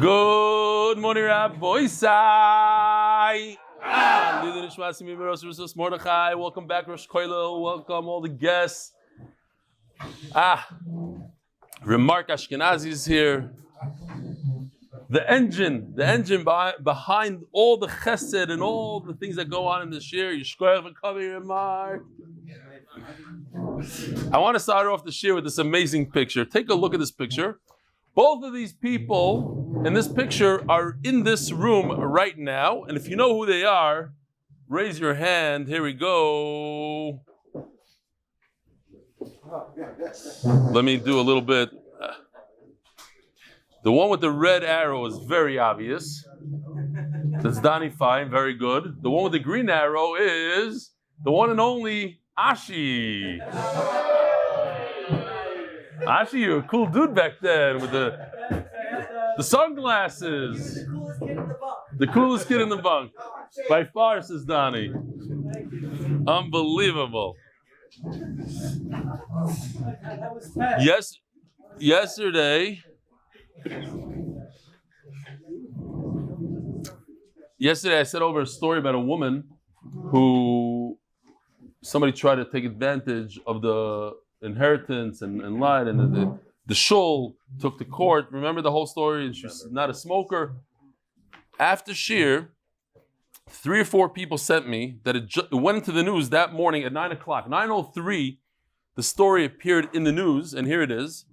Good morning, Rabbi Sai. Welcome back, Rosh Koilel. Welcome all the guests. Remark Ashkenazi is here. The engine behind all the chesed and all the things that go on in this year. Yishkoyach v'kavi Remark. I want to start off the year with this amazing picture. Take a look at this picture. Both of these people in this picture are in this room right now. And if you know who they are, raise your hand. Here we go. Let me do a little bit. The one with the red arrow is very obvious. That's Donnie Fine, very good. The one with the green arrow is the one and only Ashi. Ashi, you're a cool dude back then with the sunglasses. The coolest kid in the bunk. By far, says Donnie. Unbelievable. Yesterday I said over a story about a woman who somebody tried to take advantage of the inheritance and lied, and the shul took to court. Remember the whole story? And she's not a smoker. After Shir, 3 or 4 people sent me that it went into the news that morning at 9 o'clock. 9:03, the story appeared in the news, and here it is.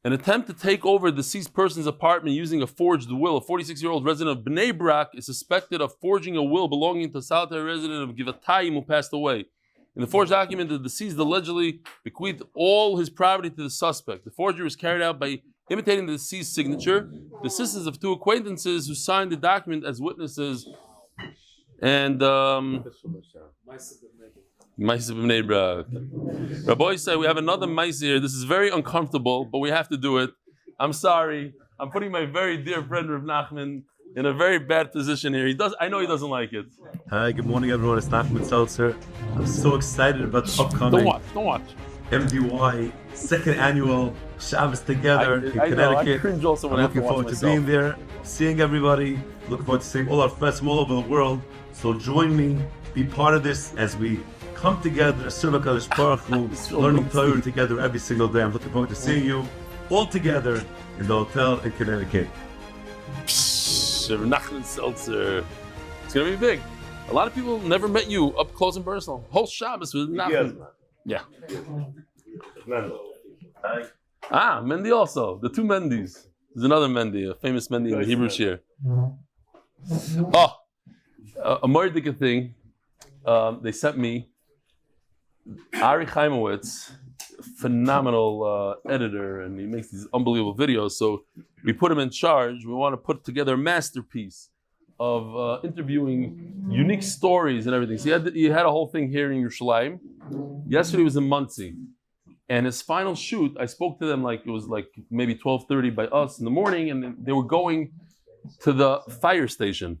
An attempt to take over the deceased person's apartment using a forged will. A 46-year-old resident of Bnei Brak is suspected of forging a will belonging to a solitary resident of Givatayim who passed away. In the forged document, the deceased allegedly bequeathed all his property to the suspect. The forgery was carried out by imitating the deceased's signature, the assistance of 2 acquaintances who signed the document as witnesses, and Mazel Bnei Brak. Rabbi said we have another Mazel here. This is very uncomfortable, but we have to do it. I'm sorry. I'm putting my very dear friend Rav Nachman in a very bad position here. I know he doesn't like it. Hi, good morning everyone. It's Nachman Seltzer. I'm so excited about the upcoming Don't watch. MDY second annual Shabbos together in Connecticut. Know, I cringe also when I'm I have to looking forward watch to being there, seeing everybody. Looking forward to seeing all our friends from all over the world. So join me, be part of this as we come together, learning Torah together every single day. I'm looking forward to seeing you all together in the hotel in Connecticut. Nachman Seltzer. It's going to be big. A lot of people never met you up close and personal. Whole Shabbos with Nachman. Yeah. Mendy also. The 2 Mendys. There's another Mendy, a famous Mendy in the Hebrew Shir. A Mordecai thing. They sent me Ari Chaimowitz, phenomenal editor, and he makes these unbelievable videos. So we put him in charge. We want to put together a masterpiece of interviewing unique stories and everything. So he had a whole thing here in Yerushalayim. Yesterday was in Monsey, and his final shoot. I spoke to them it was maybe 12:30 by us in the morning, and they were going to the fire station.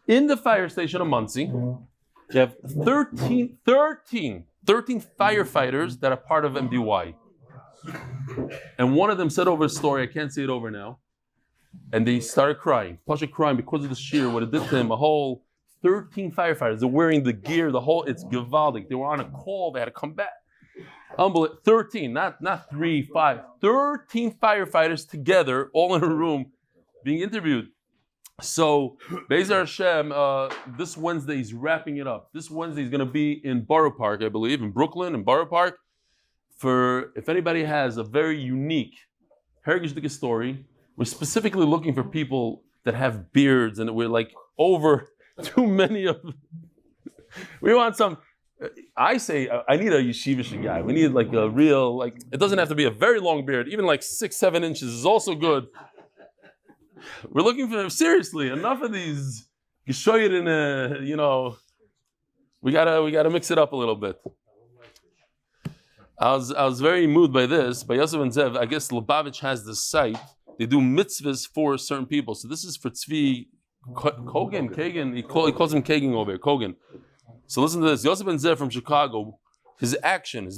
In the fire station of Monsey, you have 13 firefighters that are part of MDY. And one of them said over a story, I can't say it over now, and they started crying. Pasha crying because of the shear, what it did to him. A whole 13 firefighters. They're wearing the gear, it's gewaldic. They were on a call, they had to come back. Unbelievable. 13, not 3, 5. 13 firefighters together, all in a room, being interviewed. So, Be'ezer Hashem, this Wednesday he's wrapping it up. This Wednesday he's going to be in Borough Park, I believe, in Brooklyn, in Borough Park. If anybody has a very unique Hergish story, we're specifically looking for people that have beards, and we're over too many of them. We want some. I say I need a yeshivish guy. We need a real it doesn't have to be a very long beard. Even 6-7 inches is also good. We're looking for seriously enough of these. You show it in we gotta mix it up a little bit. I was very moved by this. By Yosef and Zev, I guess Lubavitch has this site. They do mitzvahs for certain people. So this is for Tzvi Kagan. He calls him Kagan over here. Kogan. So listen to this. Yosef and Zev from Chicago. His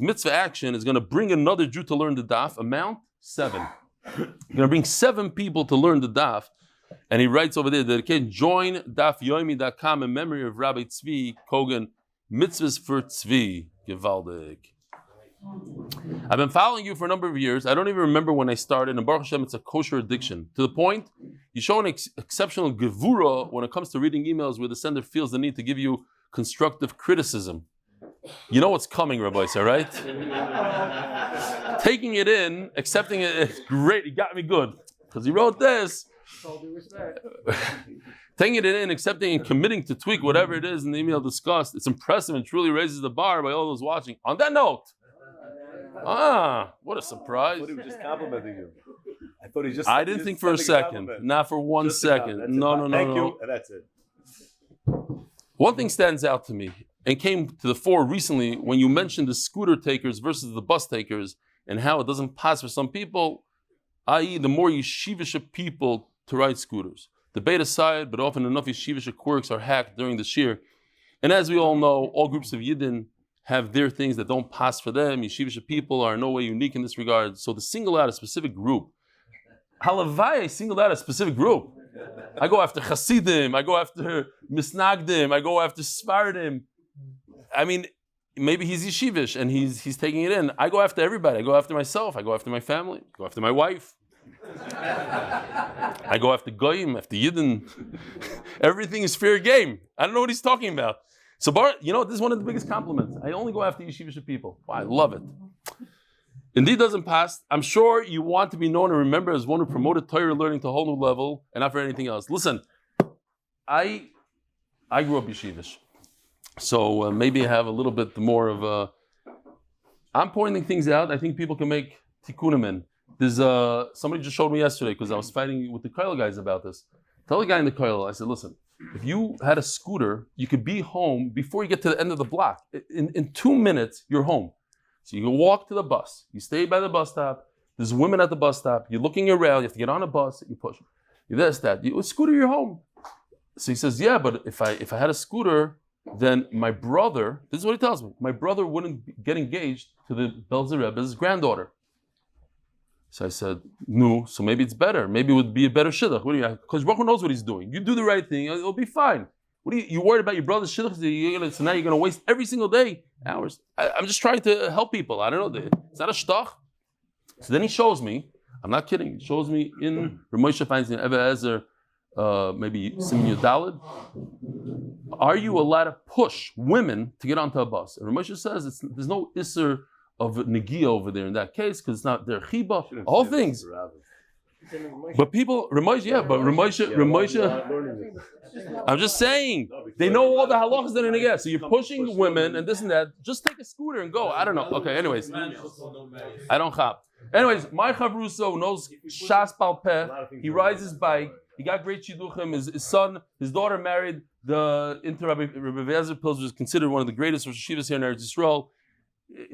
mitzvah action, is going to bring another Jew to learn the daf. Amount 7. You're going to bring 7 people to learn the daf. And he writes over there, dedicated, join dafyomi.com in memory of Rabbi Tzvi Kogan, mitzvahs for Tzvi, Gewaldig. I've been following you for a number of years. I don't even remember when I started, and Baruch Hashem, it's a kosher addiction. To the point, you show an exceptional gevura when it comes to reading emails where the sender feels the need to give you constructive criticism. You know what's coming, Rabbi, right? Taking it in, accepting it, it's great, he got me good. Because he wrote this. Taking it in, accepting and committing to tweak whatever it is in the email discussed, it's impressive and truly raises the bar by all those watching. On that note, what a surprise. I thought he was just complimenting you. I didn't think for a second. Not for 1 second. No. Thank you, and that's it. One thing stands out to me and came to the fore recently when you mentioned the scooter takers versus the bus takers and how it doesn't pass for some people, i.e. the more yeshivish people to ride scooters. Debate aside, but often enough yeshivish quirks are hacked during the shir. And as we all know, all groups of Yidden have their things that don't pass for them. Yeshivish people are in no way unique in this regard. So to single out a specific group, halavai singled out a specific group. I go after Hasidim, I go after Misnagdim, I go after Sfardim. I mean, maybe he's yeshivish and he's taking it in. I go after everybody. I go after myself. I go after my family. I go after my wife. I go after Goyim, after Yidden. Everything is fair game. I don't know what he's talking about. So, this is one of the biggest compliments. I only go after yeshivish people. Wow, I love it. Indeed doesn't pass. I'm sure you want to be known and remembered as one who promoted Torah learning to a whole new level and not for anything else. Listen, I grew up yeshivish. So maybe I have a little bit more of a... I'm pointing things out. I think people can make tikkunim in. There's somebody just showed me yesterday because I was fighting with the klal guys about this. Tell the guy in the klal, I said, listen, if you had a scooter, you could be home before you get to the end of the block. In 2 minutes, you're home. So you can walk to the bus. You stay by the bus stop. There's women at the bus stop. You're looking around. You have to get on a bus. You push. You this, that. You scooter, you're home. So he says, yeah, but if I had a scooter, then my brother, this is what he tells me, my brother wouldn't get engaged to the Belzer Rebbe's granddaughter. So I said, no, so maybe it's better. Maybe it would be a better shidduch. Because Baruch knows what he's doing. You do the right thing, it'll be fine. What are you worried about your brother's shidduch? So now you're going to waste every single day, hours. I'm just trying to help people. I don't know. It's not a shidduch. So then he shows me, I'm not kidding, he shows me in Ramosha finds in Eva Ezer, maybe Simin Yudalid, are you allowed to push women to get onto a bus? And Ramosha says there's no isser of Negia over there in that case because it's not their chiba, all things. But people, Ramosha, I'm just saying, they know all the halachas that are Negia. So you're pushing women and this and that, just take a scooter and go. I don't know. Okay, anyways. I don't chap. Anyways, my Chavruso knows Shas Bal Peh. He rides his bike. He got great shidduchim. His son, his daughter married the Rabbi Vezer Pils, was considered one of the greatest Rosh Yeshivas here in Eretz Yisrael.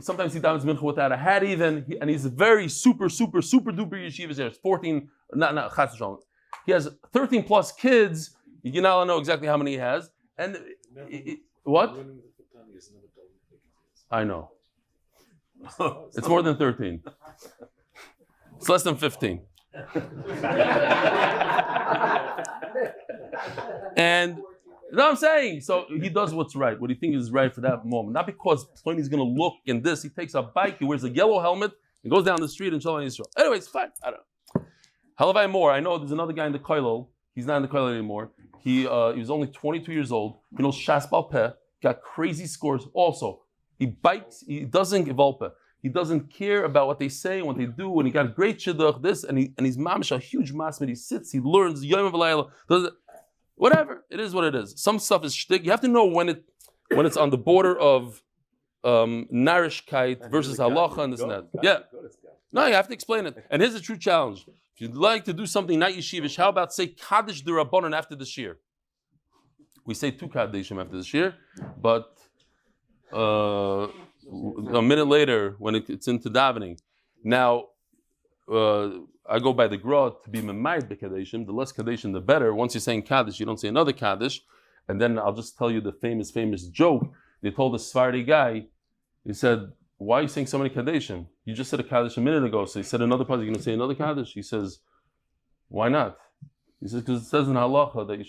Sometimes he davened mincha without a hat even, and he's a very super duper yeshivas here. It's 14, not chas v'shalom. He has 13 plus kids. You now know exactly how many he has. And what? I know. It's more than 13. It's less than 15. And you know what I'm saying? So he does what's right, what he thinks is right for that moment. Not because Tony's going to look and this. He takes a bike, he wears a yellow helmet, and goes down the street and Shalom Yisrael. Anyway, it's fine. I don't know. Halavai more. I know there's another guy in the kollel. He's not in the kollel anymore. He was only 22 years old. He knows Shas Bal Peh. Got crazy scores also. He bikes. He doesn't give Volpe. He doesn't care about what they say and what they do. And he got a great shidduch, this, and he's mamish, a huge masmid. He sits, he learns, yom v'layla, does it. Whatever, it is what it is. Some stuff is shtick. You have to know when it's on the border of narishkeit versus halacha and this and that. Yeah. No, you have to explain it. And here's a true challenge. If you'd like to do something not yeshivish, how about say Kaddish D'Rabbanan after the shir? We say 2 Kaddishim after the shir, but a minute later when it's into davening. Now, I go by the Gra to be memayed b'Kaddishim. The less Kaddishim, the better. Once you're saying Kaddish, you don't say another Kaddish. And then I'll just tell you the famous joke. They told a Sephardi guy, he said, why are you saying so many Kaddishim? You just said a Kaddish a minute ago, so he said another part, you're going to say another Kaddish? He says, why not? He says, because it says in halacha that you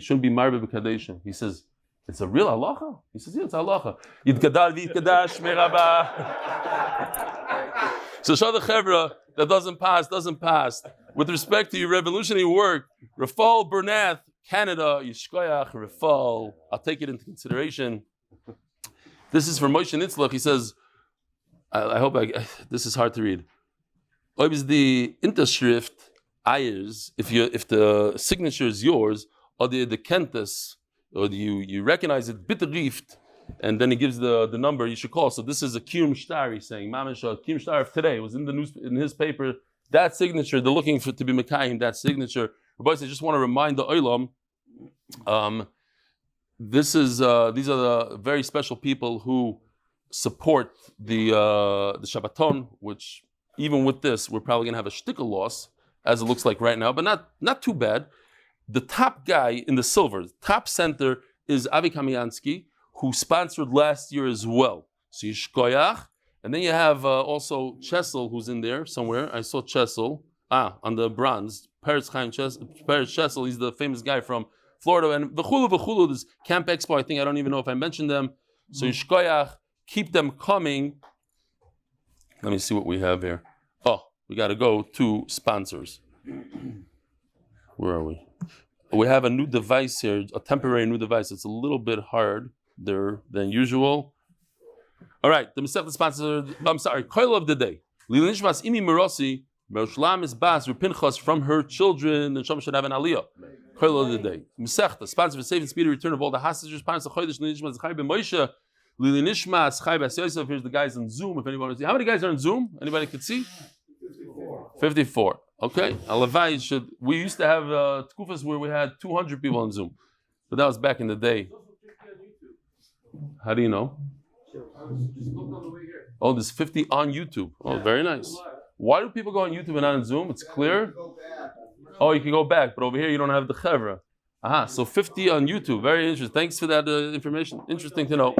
shouldn't be married with Kaddishim. He says, it's a real halacha? He says, yeah, it's halacha. Yitgadal v'yitgadash merabah. So Shadach Chevra, that doesn't pass. With respect to your revolutionary work, Rafal Bernath, Canada, Yishkoyach, Rafal, I'll take it into consideration. This is from Moshe Nitzlach. He says, I hope this is hard to read. Is the Interschrift Ayers, if the signature is yours, or the Kentis, or you recognize it, Bitterift, and then he gives the number you should call. So this is a Kiyum Shtar, he's saying, Mamash, Kiyum Shtar of today, it was in the news, in his paper, that signature, they're looking for to be Mekayim, that signature. But I just want to remind the Olam, these are the very special people who support the Shabbaton, which even with this, we're probably going to have a shtickle loss, as it looks like right now, but not too bad. The top guy in the silver, top center, is Avi Kamiansky, who sponsored last year as well. So Yishkoyach, and then you have also Chesel, who's in there somewhere. I saw Chesel, on the bronze. Peretz Chesel, he's the famous guy from Florida. And V'chulu, this Camp Expo, I don't even know if I mentioned them. So Yishkoyach, keep them coming. Let me see what we have here. Oh, we got to go to sponsors. Where are we? We have a new device here, a temporary new device. It's a little bit harder than usual. All right, the Masechta sponsor. I'm sorry, Koil of the day. Lilishmas Imi Merosi, Mershlam is Bas, Pinchas from her children, and Shom should have an aliyah. Koil of the day. Masechta, sponsor for safe and speedy return of all the hostages. Sponsor Chodesh Lilishmas Zechariah ben Moshe. Lilishmas Chaya bas Yosef. Here's the guys on Zoom. If anyone wants to see, how many guys are on Zoom? Anybody could see? 54. Okay. Alavai should. We used to have tkufas where we had 200 people on Zoom, but that was back in the day. How do you know? Oh, there's 50 on YouTube. Oh, very nice. Why do people go on YouTube and not on Zoom? It's clear. Oh, you can go back, but over here you don't have the chevra. So 50 on YouTube. Very interesting. Thanks for that information. Interesting to know.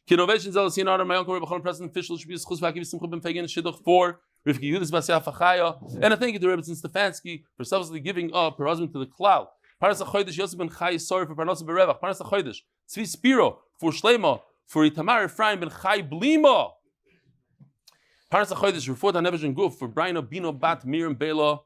Kidnovations LLC in honor of my uncle Rebbitzen President Fishel should be zechus for Akiva Simcha Ben Fayga and shidduch for Yehudit Chaya. And I thank you to Rebbitzen Stefansky for selflessly giving up her husband to the klal. Parnassa B'revach Yosef ben Chaya, sorry for Parnassa B'revach. Parnassa Tzvi Spero for Shleimah for Itamar Ephraim ben Chai Blima. Parnassa Refuah Shleimah for Brian Bino bat Miriam Bela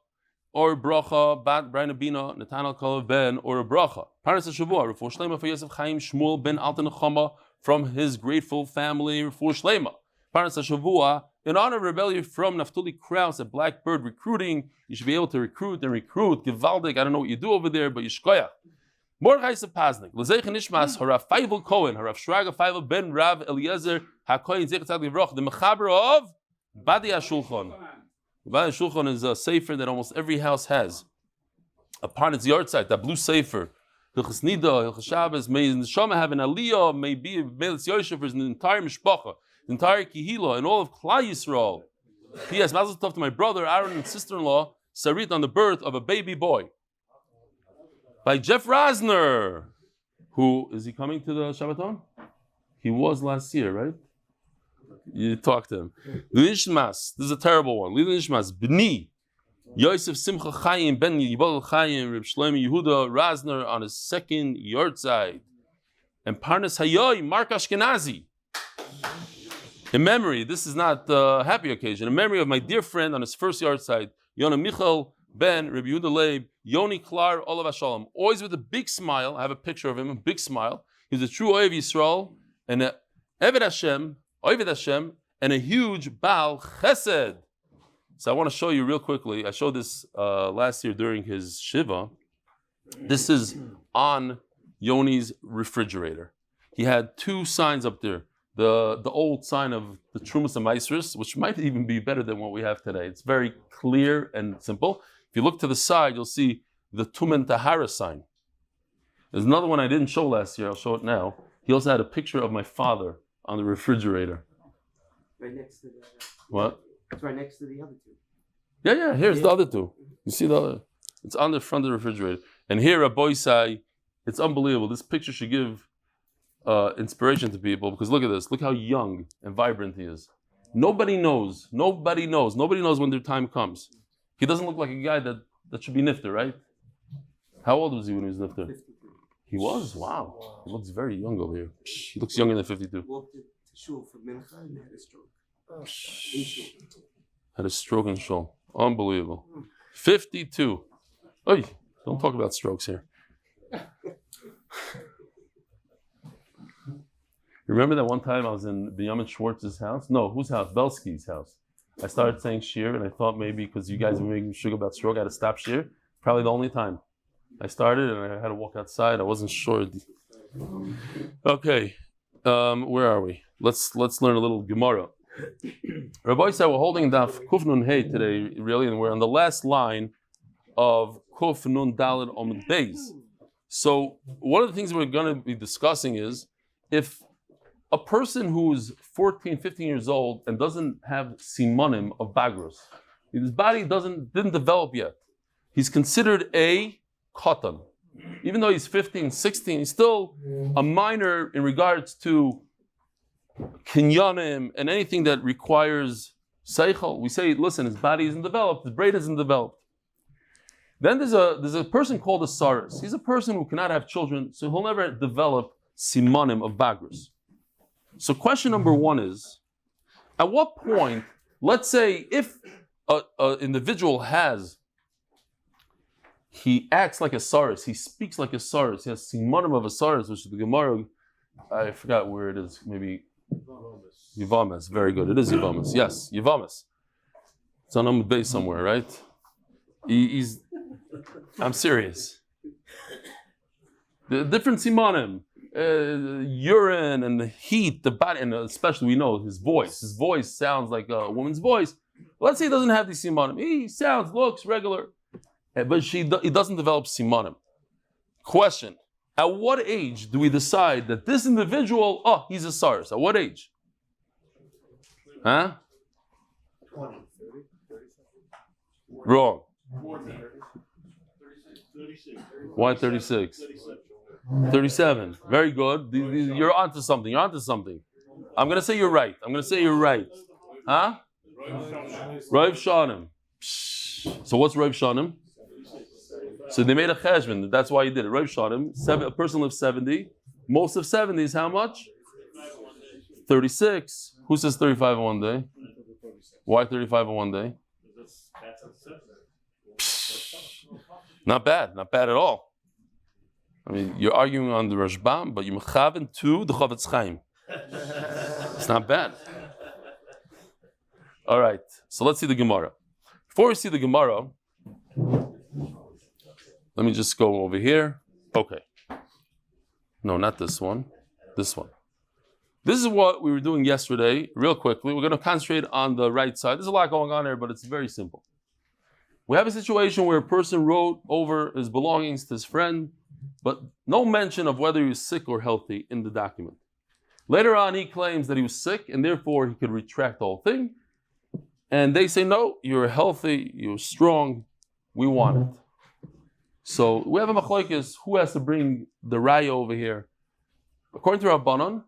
or Bracha bat Brian Bino Nathaniel Kalev ben or Bracha. Parnassa Refuah Shleimah for Yosef Chaim Shmuel ben Altan Nechama from his grateful family. Refuah Shleimah. Parnassa in honor of rebellion from Naftuly Kraus at Blackbird Recruiting. You should be able to recruit. Givaldik, I don't know what you do over there, but Yishkoyach. Mordechai Sapaznik, L'zeich Nishmas, Harav Feivel Cohen, Harav Shraga Feivel Ben Rav Eliezer, HaKoyin Zechat Livrach, the Mechaber of Badi HaShulchan. Badi HaShulchan is a sefer that almost every house has. Upon its yard site, that blue sefer, Hilchas Nida, Hilchas Shabbos, may the Shama have an aliyah, may be Melis Yosef, for the entire Mishpacha, the entire Kihila, and all of Klal Yisrael. P.S. Mazel Tov to my brother, Aaron, and sister-in-law, Sarit, on the birth of a baby boy. By Jeff Rasner. Who is he coming to the Shabbaton? He was last year, right? You talked to him. Lilishmas, this is a terrible one. Lilishmas, B'ni, Yosef Simcha Chaim Ben Yibal Chaim Reb Shlomo Yehuda Rasner on his second yahrzeit. And Parnas Hayoy Mark Ashkenazi. In memory, this is not a happy occasion, in memory of my dear friend on his first yahrzeit, Yona Michal Ben Reb Yehuda Leib, Yoni Klar Olav Hashalom. Always with a big smile. I have a picture of him, a big smile. He's a true Oyev Yisrael, and a Eved Hashem, and a huge Baal Chesed. So I want to show you real quickly. I showed this last year during his Shiva. This is on Yoni's refrigerator. He had two signs up there. The old sign of the Trumas and Maisris, which might even be better than what we have today. It's very clear and simple. If you look to the side, you'll see the Tumen Tahara sign. There's another one I didn't show last year. I'll show it now. He also had a picture of my father on the refrigerator. Right next to the... What? It's right next to the other two. Yeah, here's the other two. You see the other? It's on the front of the refrigerator. And here, a boy say, it's unbelievable. This picture should give inspiration to people, because look at this. Look how young and vibrant he is. Nobody knows. Nobody knows when their time comes. He doesn't look like a guy that should be nifter, right? How old was he when he was nifter? 52. He was? Wow. He looks very young over here. He looks younger than 52. Walked into shul for mincha and had a stroke. In shul. Had a stroke in shul. Unbelievable. 52. Oy, don't talk about strokes here. Remember that one time I was in Benjamin Schwartz's house? No, whose house? Belsky's house. I started saying shir, and I thought maybe because you guys were making sugar about stroke, I had to stop shir. Probably the only time. I started and I had to walk outside. I wasn't sure. Okay, where are we? Let's learn a little Gemara. Rabbi said we're holding Daf Kuf Nun Hey today, really, and we're on the last line of Kuf Nun Daled Amud Beis. So one of the things we're going to be discussing is if a person who's 14, 15 years old and doesn't have simanim of bagrus, his body didn't develop yet, he's considered a katan. Even though he's 15, 16, he's still a minor in regards to kinyanim and anything that requires seichel. We say, listen, his body isn't developed, his brain isn't developed. Then there's a person called a Sara. He's a person who cannot have children, so he'll never develop simanim of bagrus. So question number one is, at what point, let's say if an individual he acts like a saris, he speaks like a saris, he has simanim of a saris, which is the Gemara, I forgot where it is, maybe Yivamis, very good, it is Yivamis, yes, Yivamis. It's on Amud Beis somewhere, right? I'm serious. The different simanim, urine and the heat, the body, and especially we know his voice. His voice sounds like a woman's voice. Let's say he doesn't have these simanim. He looks regular, but he doesn't develop simanim. Question: at what age do we decide that this individual, he's a saris? At what age? Huh? 20, 30, 30. Wrong. 36. Why 36? 37. Very good. You're onto something. I'm going to say you're right. Huh? Rav Shanim. So what's Rav Shanim? So they made a cheshbon. That's why he did it. Rav Shanim. A person lives 70. Most of 70 is how much? 36. Who says 35 in one day? Why 35 in one day? Not bad at all. I mean, you're arguing on the Rashbam, but you're mechaven to the Chavetz Chaim. It's not bad. All right, so let's see the Gemara. Before we see the Gemara, let me just go over here. Okay. No, not this one. This one. This is what we were doing yesterday, real quickly. We're going to concentrate on the right side. There's a lot going on there, but it's very simple. We have a situation where a person wrote over his belongings to his friend, but no mention of whether he was sick or healthy in the document. Later on, he claims that he was sick, and therefore he could retract the whole thing. And they say, no, you're healthy, you're strong, we want it. So we have a machlokes, who has to bring the raya over here? According to Rabbanon,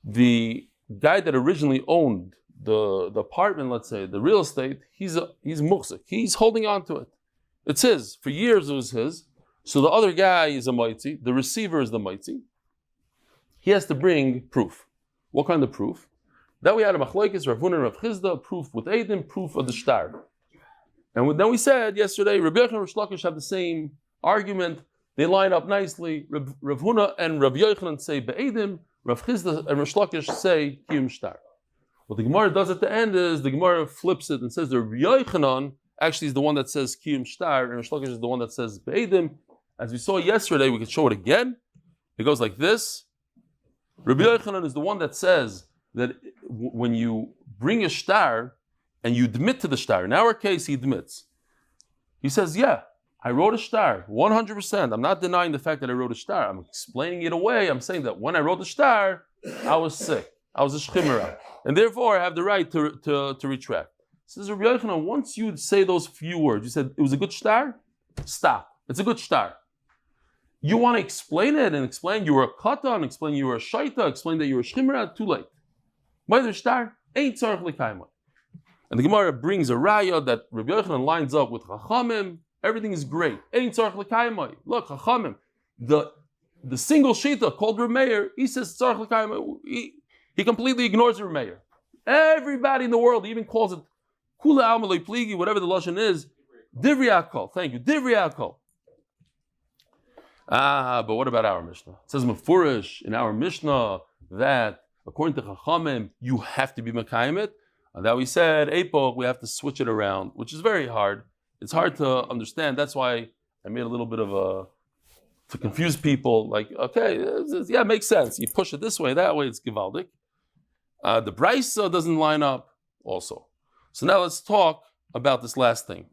the guy that originally owned the apartment, let's say, the real estate, he's muhsik. He's holding on to it. It's his. For years it was his. So the other guy is a maitzi. The receiver is the maitzi. He has to bring proof. What kind of proof? Then we had a machlokes, Rav Huna and Rav Chizda, proof with Eidim, proof of the shtar. And then we said yesterday, Rabbi Yochanan and Rish Lakish have the same argument. They line up nicely. Rav Huna and Rav Yochanan say be'edim. Rav Chizda and Rish Lakish say kiyum shtar. What the Gemara does at the end is the Gemara flips it and says the Rabbi Yochanan actually is the one that says kiyum shtar, and Rish Lakish is the one that says be'edim. As we saw yesterday, we could show it again. It goes like this. Rabbi Yochanan is the one that says that when you bring a shtar and you admit to the shtar, in our case he admits. He says, yeah, I wrote a shtar, 100%. I'm not denying the fact that I wrote a shtar. I'm explaining it away. I'm saying that when I wrote the shtar, I was sick. I was a shchimera. And therefore I have the right to retract. Says Rabbi Yochanan, once you say those few words, you said it was a good shtar, stop. It's a good shtar. You want to explain it and explain you were a katan, explain you were a shaita, explain that you were a shchimera, too late. By the shtar, Ain't tzarich l'kaimai. And the Gemara brings a raya that Rabbi Yochanan lines up with Chachamim. Everything is great. Ain't tzarich l'kaimai. Look, Chachamim, the single shita called Reb Meir, he says tzarich l'kaimai. He completely ignores Reb Meir. Everybody in the world, he even calls it kula alma lo pligi, whatever the lashon is. Divrei hakol. Thank you. Divrei hakol. But what about our Mishnah? It says mefurish in our Mishnah that according to Chachamim, you have to be mekayim it. And that we said, Epoch, we have to switch it around, which is very hard. It's hard to understand. That's why I made a little bit of to confuse people. Like, okay, yeah, it makes sense. You push it this way, that way, it's givaldik. The Brisa doesn't line up also. So now let's talk about this last thing.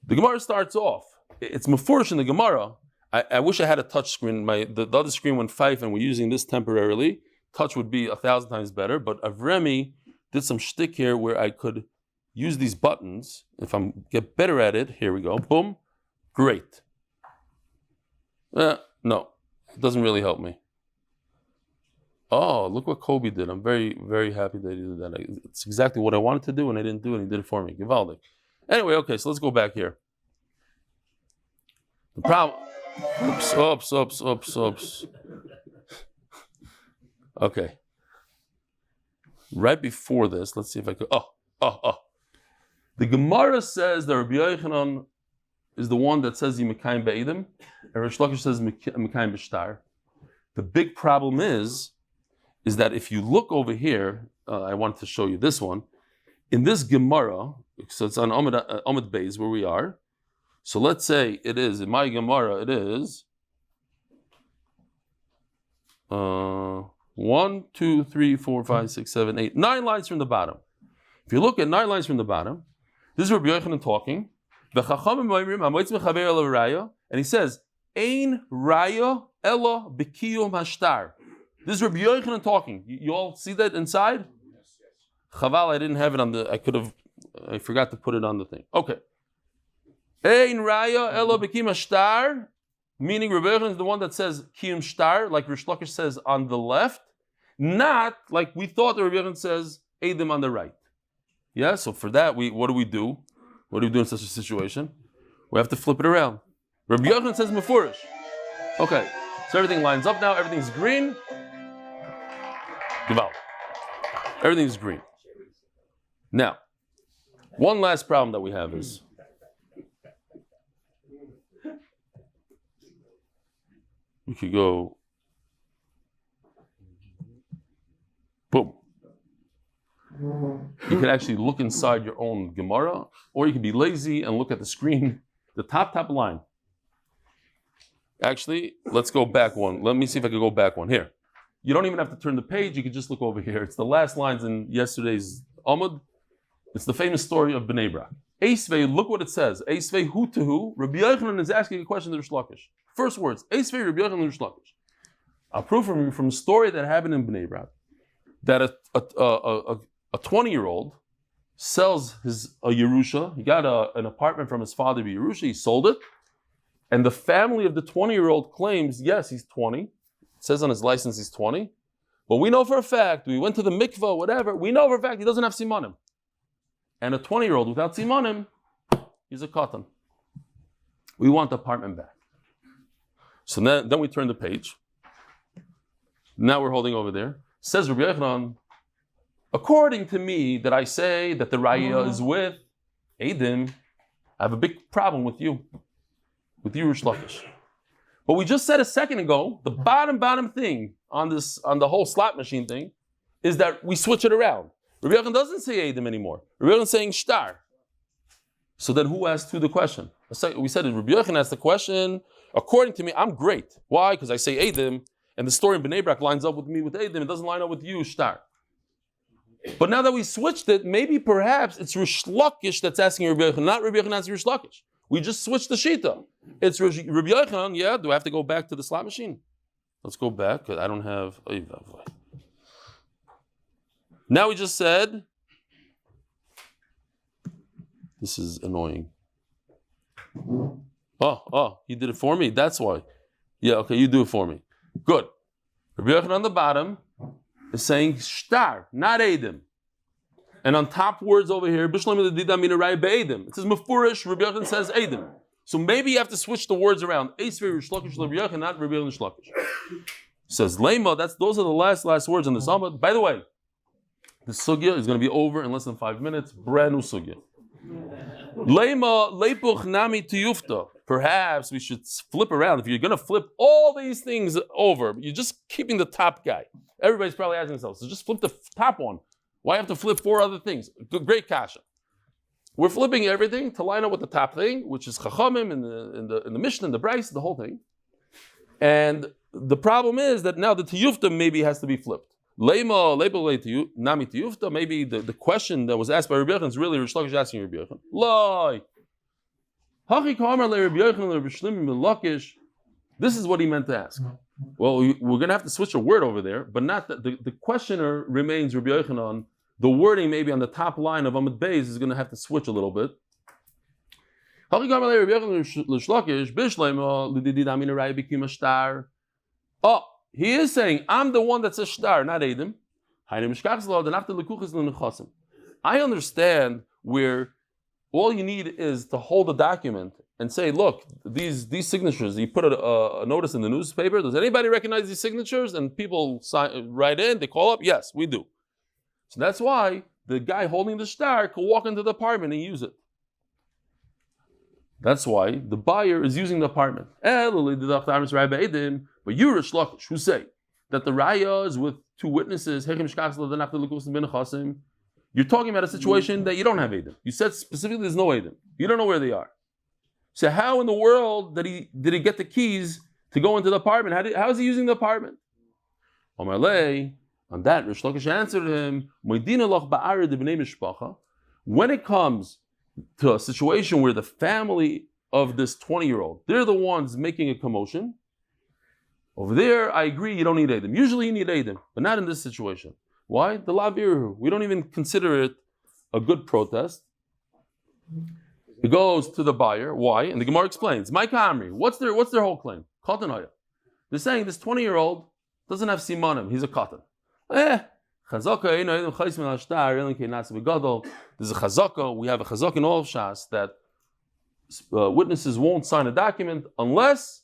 The Gemara starts off. It's mefurish in the Gemara. I wish I had a touch screen. The other screen went 5 and we're using this temporarily. Touch would be 1,000 times better, but Avremi did some shtick here where I could use these buttons. If I get better at it, here we go. Boom. Great. No, it doesn't really help me. Oh, look what Kobe did. I'm very, very happy that he did that. It's exactly what I wanted to do and I didn't do it and he did it for me. Givaldik. Anyway, okay, so let's go back here. The problem... Oops. Okay. Right before this, let's see if I could... The Gemara says that Rabbi Yochanan is the one that says Yimekayim Be'edim, and Rish Lakish says Yimekayim B'shtar. The big problem is that if you look over here, I wanted to show you this one, in this Gemara, so it's on Amud Beis where we are, so let's say it is, in my Gemara it is 1, 2, 3, 4, 5, 6, 7, 8, 9 lines from the bottom. If you look at 9 lines from the bottom, this is Rabbi Yochanan talking. And he says, Ein raya ella b'kiyum hashtar. This is Rabbi Yochanan talking. You all see that inside? Yes. Chaval, I didn't have it on I forgot to put it on the thing. Okay. Ein raya ella b'kiyum hashtar. Meaning Rabbi Yochanan is the one that says kiyum shtar, like Rish Lakish says on the left. Not like we thought the Rabbi Yochanan says Eidim on the right. Yeah, so for that, what do we do? What do we do in such a situation? We have to flip it around. Rabbi Yochanan says mefurish. Okay, so everything lines up now. Everything's green. Devout. Everything's green. Now, one last problem that we have is we could go boom. You can actually look inside your own Gemara, or you can be lazy and look at the screen, the top line. Actually, let's go back one. Let me see if I can go back one. Here. You don't even have to turn the page, you can just look over here. It's the last lines in yesterday's Amud. It's the famous story of Bnei Brak. Eisvei, look what it says. Eisvei hu tehu. Rabbi Yochanan is asking a question to Rish Lakish. First words. Eisvei Rabbi Yochanan Rish Lakish. I'll prove from a story that happened in Bnei Brak that a 20-year-old sells a Yerusha. He got an apartment from his father, Yerusha. He sold it. And the family of the 20-year-old claims, yes, he's 20. It says on his license he's 20. But we know for a fact, we went to the mikvah, whatever, we know for a fact he doesn't have simanim. And a 20-year-old without simanim, he's a katan. We want the apartment back. So then we turn the page. Now we're holding over there. Says Rabbi Yochanan, according to me, that I say that the raya is with Eidim, I have a big problem with you Rish Lakish. But we just said a second ago, the bottom thing on the whole slot machine thing, is that we switch it around. Rabbi Yochanan doesn't say Eidim anymore. Rabbi Yochanan is saying Shtar. So then who asked who the question? We said that Rabbi Yochanan asked the question, according to me, I'm great. Why? Because I say Eidim, and the story in Bnei Brak lines up with me with Eidim, it doesn't line up with you, Shtar. But now that we switched it, maybe perhaps it's Rish Lakish that's asking Rabbi Yochanan, not Rabbi Yochanan asking Rish Lakish. We just switched the shita. It's Rabbi Yochanan, yeah, do I have to go back to the slot machine? Let's go back, because I don't have... Now we just said... This is annoying. Oh, he did it for me, that's why. Yeah, okay, you do it for me. Good. Rabbi Yochanan on the bottom, is saying shtar, not edim. And on top words over here, Bishlam the Didam in Rai Be'edim. It says Mefurish, Rabbi Yochanan says edim. So maybe you have to switch the words around. Eisvei Rish Lakish Rabbi Yochanan, not Rabbi Yochanan Shlakish. Says Lema, those are the last words in the Amud. By the way, the sugya is going to be over in less than 5 minutes. Brand new sugya. Lema Leipuch Nami Tiyufta. Perhaps we should flip around. If you're going to flip all these things over, you're just keeping the top guy. Everybody's probably asking themselves, so just flip the top one. Why have to flip 4 other things? Great kasha. We're flipping everything to line up with the top thing, which is Chachamim in the Mishnah, in the Bryce, the whole thing. And the problem is that now the Tiyufta maybe has to be flipped. Leima, Nami Tiyufta, maybe the question that was asked by Rabbi Yochanan is really Rish Lakish asking Rabbi Yochanan. Loi. This is what he meant to ask. Well, we're going to have to switch a word over there, but not the questioner remains Rabbi Yochanan. The wording maybe on the top line of Amud Beis is going to have to switch a little bit. Oh, he is saying, I'm the one that says shtar, not Edim. I understand where all you need is to hold a document and say, look, these signatures, you put a notice in the newspaper, does anybody recognize these signatures? And people write in, they call up, yes, we do. So that's why the guy holding the shtar can walk into the apartment and use it. That's why the buyer is using the apartment. But you, Rish Lakish, who say that the raya is with 2 witnesses, you're talking about a situation that you don't have Edim. You said specifically there's no Edim. You don't know where they are. So how in the world did he get the keys to go into the apartment? How is he using the apartment? On that, Rish Lakish answered him, when it comes to a situation where the family of this 20-year-old, they're the ones making a commotion, over there, I agree, you don't need Edim. Usually you need Edim, but not in this situation. Why? The Laviru. We don't even consider it a good protest. It goes to the buyer. Why? And the Gemara explains. My Kamri, what's their whole claim? Katan. They're saying this 20-year-old doesn't have simanim. He's a katan. There's a chazaka. We have a chazaka in all of Shas that witnesses won't sign a document unless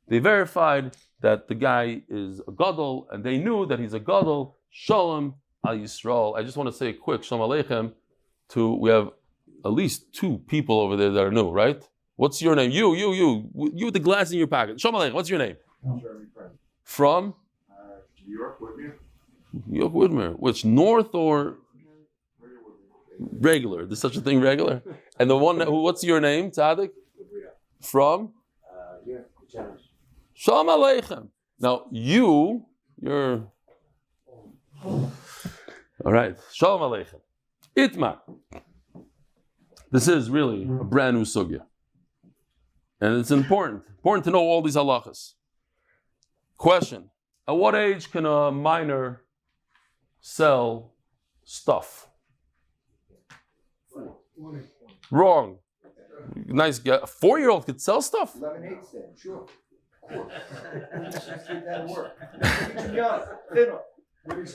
they verified that the guy is a gadol and they knew that he's a gadol. Shalom al Yisrael. I just want to say a quick Shalom Aleichem we have at least 2 people over there that are new, right? What's your name? You with the glass in your pocket. Shalom Aleichem. What's your name? From? New York, Whitmer. New York, Whitmer. Which, north or regular? There's such a thing, regular? And the one, what's your name, Tzaddik? From? Shalom Aleichem. Now, you're... All right. Shalom Aleichem. Itmar. This is really a brand new sugya. And it's important to know all these halachas. Question. At what age can a minor sell stuff? 4. Wrong. Nice guy. A 4-year-old could sell stuff? Lemonade stand, sure. Of course. That work.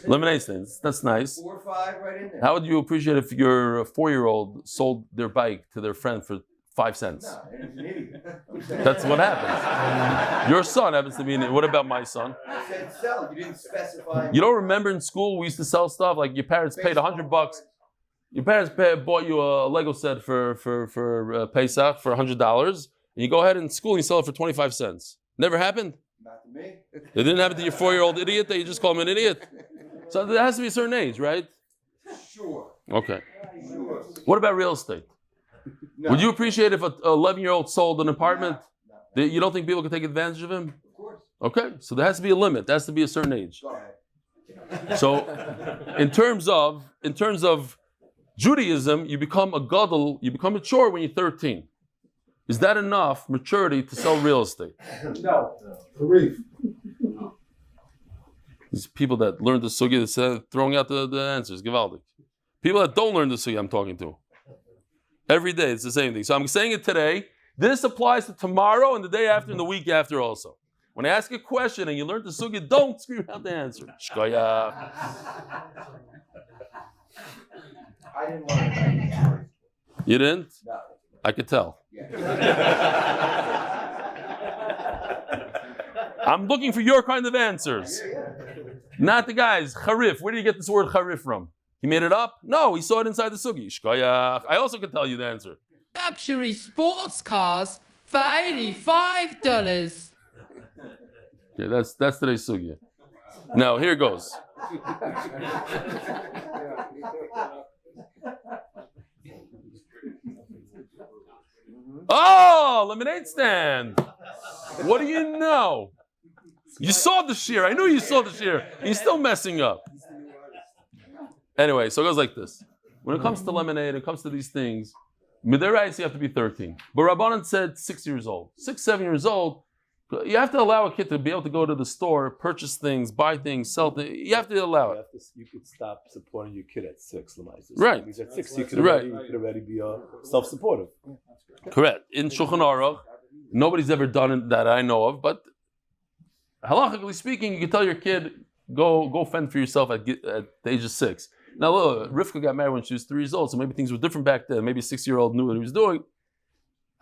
Lemonade stands. That's nice. 4 or 5 right in there. How would you appreciate if your 4-year-old sold their bike to their friend for 5 cents? No, he's an idiot. That's what happens. Your son happens to be an idiot. What about my son? I said sell. You didn't specify. You don't remember in school we used to sell stuff like your parents paid $100. Your parents bought you a Lego set for Pesach for $100, and you go ahead in school and you sell it for 25 cents. Never happened? Not to me. It didn't happen to your 4-year-old idiot that you just call him an idiot? So there has to be a certain age, right? Sure. Okay. Sure. What about real estate? No. Would you appreciate if an 11-year-old sold an apartment? No. You don't think people can take advantage of him? Of course. Okay, so there has to be a limit. There has to be a certain age. Go ahead. So, in terms of Judaism, you become a gadol, you become mature when you're 13. Is that enough maturity to sell real estate? No. Harif. These people that learn the sugya, they're throwing out the answers. Givaldik. People that don't learn the sugya, I'm talking to. Every day, it's the same thing. So I'm saying it today. This applies to tomorrow and the day after and the week after also. When I ask a question and you learn the sugya, don't scream out the answer. Shkoyach. I didn't learn that. You didn't? No. I could tell. Yeah. I'm looking for your kind of answers. Not the guys. Charif. Where did you get this word charif from? He made it up? No, he saw it inside the sugi. Shkoyach. I also could tell you the answer. Luxury sports cars for $85. Yeah, that's today's sugya. Now here goes. Oh, lemonade stand. What do you know? You saw the shear. I knew you saw the shear. You're still messing up. Anyway, so it goes like this. When it comes to lemonade, it comes to these things, midarais you have to be 13. But Rabbanan said 6 years old. 6, 7 years old, you have to allow a kid to be able to go to the store, purchase things, buy things, sell things. You have to allow it. You could stop supporting your kid at 6. Right. Because at 6 you could already be self-supportive. Correct. In Shulchan Aruch, nobody's ever done it that I know of, but halachically speaking, you can tell your kid, go fend for yourself at the age of 6. Now look, Rivka got married when she was 3 years old, so maybe things were different back then. Maybe a 6-year-old knew what he was doing.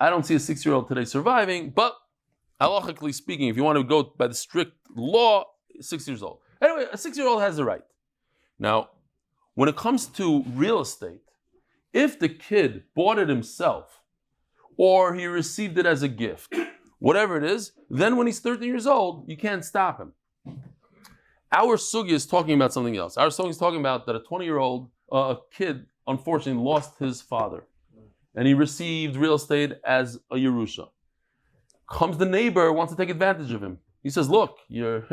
I don't see a 6-year-old today surviving, but halachically speaking, if you want to go by the strict law, 6 years old. Anyway, a 6-year-old has the right. Now, when it comes to real estate, if the kid bought it himself, or he received it as a gift, whatever it is, then when he's 13 years old, you can't stop him. Our sugya is talking about something else. Our sugya is talking about that a 20-year-old kid, unfortunately, lost his father. And he received real estate as a Yerusha. Comes the neighbor, wants to take advantage of him. He says, look, you're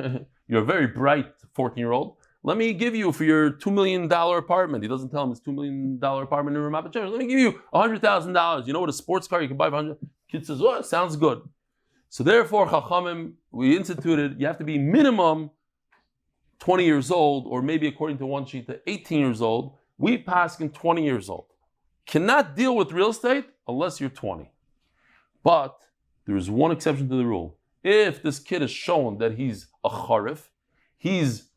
a very bright 14-year-old. Let me give you for your $2 million apartment. He doesn't tell him it's $2 million apartment in Ramat B'Shem. Let me give you $100,000. You know what a sports car you can buy for $100,000? Kid says, oh, sounds good. So therefore, Chachamim, we instituted, you have to be minimum 20 years old, or maybe according to one sheet, 18 years old. We paskin 20 years old. Cannot deal with real estate unless you're 20. But there is one exception to the rule. If this kid is shown that he's a charif, he's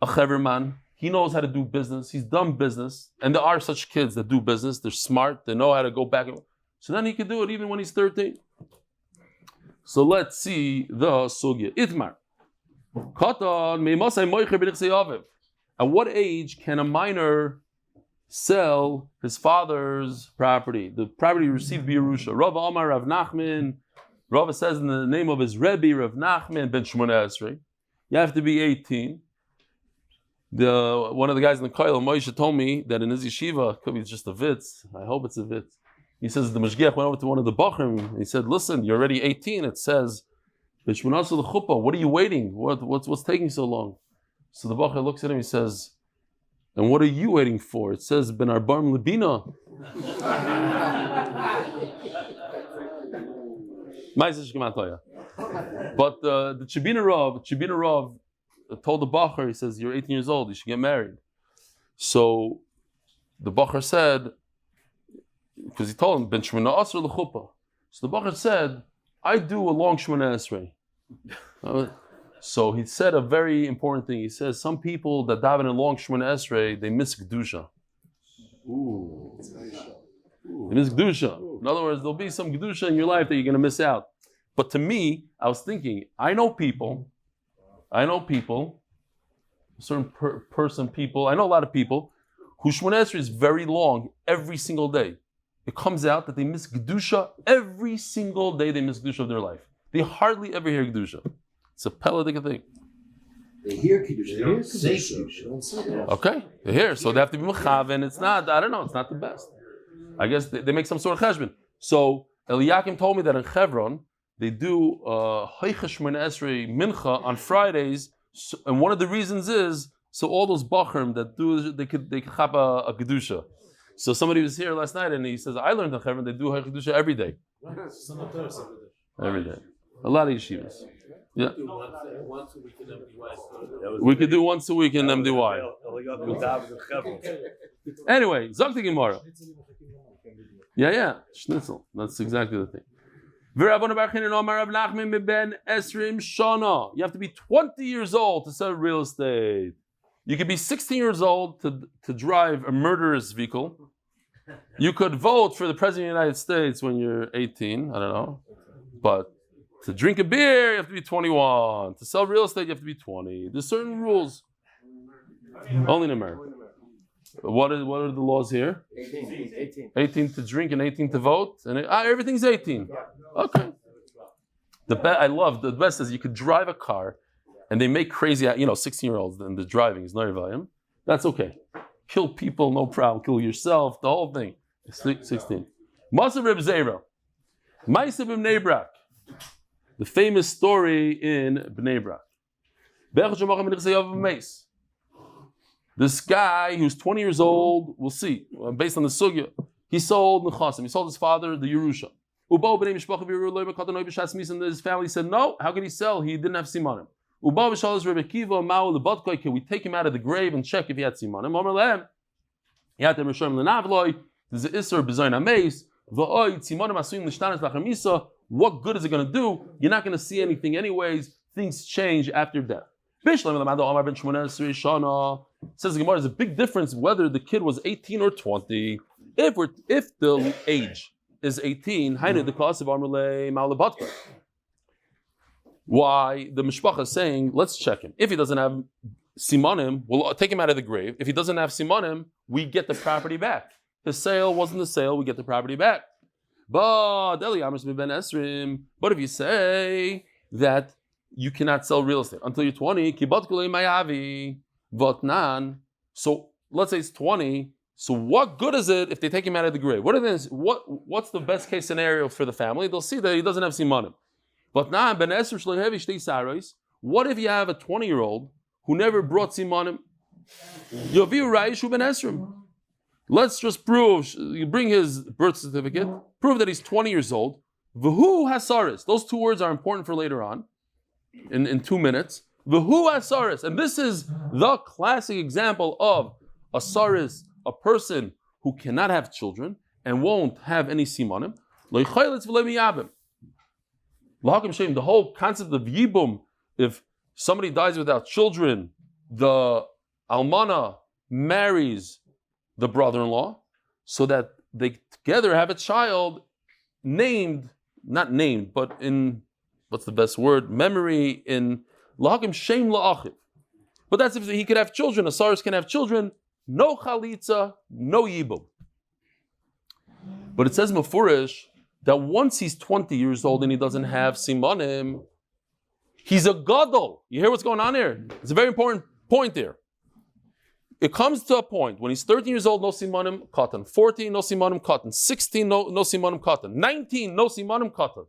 a cheverman, he knows how to do business, he's done business, and there are such kids that do business, they're smart, they know how to go back. So then he can do it even when he's 13. So let's see the sugya. Itmar. At what age can a minor sell his father's property? The property received by Yerusha. Rav Amar Rav Nachman. Rav says in the name of his Rebbe, Rav Nachman ben Shmona Esrei. You have to be 18. One of the guys in the Koil, Moshe, told me that in his yeshiva, could be just a vitz. I hope it's a vitz. He says the Mashgiach went over to one of the Bachrim. He said, listen, you're already 18. It says, what are you waiting? What's taking so long? So the Bachar looks at him, he says, and what are you waiting for? It says, Ben Arbarm Libina. But the Chibina Rav told the Bachar, he says, you're 18 years old, you should get married. So the Bachar said, because he told him, Ben Shemona Asr L'chuppah. So the Bachar said, I do a long Shemona Esrei. So he said a very important thing. He says, some people that daven a long Shemona Esrei, they miss Kedusha. They miss Kedusha. In other words, there'll be some Kedusha in your life that you're going to miss out. But to me, I was thinking, I know people, a certain people, I know a lot of people, whose Shemona Esrei is very long every single day. It comes out that they miss Kedusha every single day. They miss Kedusha of their life. They hardly ever hear Kedusha. It's a peladik thing. They hear Kiddush, they don't say Kiddush. Okay, they hear. So they have to be mechav, and it's not, I don't know, it's not the best. I guess they make some sort of cheshbon. So Eliakim told me that in Chevron, they do Hoicha Shemona Esrei Mincha on Fridays, and one of the reasons is, so all those Bachrim that do, they could chap a Kedusha. So somebody was here last night and he says, I learned in Chevron they do Kedusha every day. Every day. A lot of yeshivas. Yeah. We could do once a week in MDY. Anyway, Zok the Gemara. Yeah, Schnitzel. That's exactly the thing. You have to be 20 years old to sell real estate. You could be 16 years old to drive a murderous vehicle. You could vote for the President of the United States when you're 18, I don't know. But to drink a beer, you have to be 21. To sell real estate, you have to be 20. There's certain rules. Only in America. What are the laws here? 18. 18 to drink and 18 to vote, and everything's 18. Okay. I love the best is you could drive a car, and they make crazy, 16-year-olds and the driving is not volume. That's okay. Kill people, no problem. Kill yourself, the whole thing. 16. Mazel Reb Zera, Ma'aseh b'Bnei Brak, the famous story in Bnei Brak. This guy who's 20 years old, we'll see, based on the sugya, he sold Nechasim. He sold his father the Yerusha. And his family said, no, how could he sell? He didn't have simanim. Can we take him out of the grave and check if he had simanim? There's an Isser b'zayin ameis. What good is it going to do? You're not going to see anything anyways. Things change after death. Says the Gemara, there's a big difference whether the kid was 18 or 20. If the age is 18, why the mishpacha is saying, let's check him. If he doesn't have simanim, we'll take him out of the grave. If he doesn't have simanim, we get the property back. The sale wasn't the sale, we get the property back. But if you say that you cannot sell real estate until you're 20, so let's say it's 20. So what good is it if they take him out of the grave? What's the best case scenario for the family? They'll see that he doesn't have simanim. But what if you have a 20-year-old who never brought simanim? Let's just prove, you bring his birth certificate, prove that he's 20 years old. V'hu hasaris. Those two words are important for later on, in 2 minutes. V'hu hasaris. And this is the classic example of a saris, a person who cannot have children and won't have any simanim. The whole concept of yibum, if somebody dies without children, the almana marries the brother-in-law so that they together have a child not named, but in, what's the best word? Memory in lahakim shem la'achiv. But that's if he could have children. A saris can have children. No chalitza, no yibum. But it says mafurish that once he's 20 years old and he doesn't have simanim, he's a gadol. You hear what's going on here? It's a very important point there. It comes to a point when he's 13 years old, no simanim katan. 14, no simanim katan. 16, no simanim katan. 19, no simanim katan.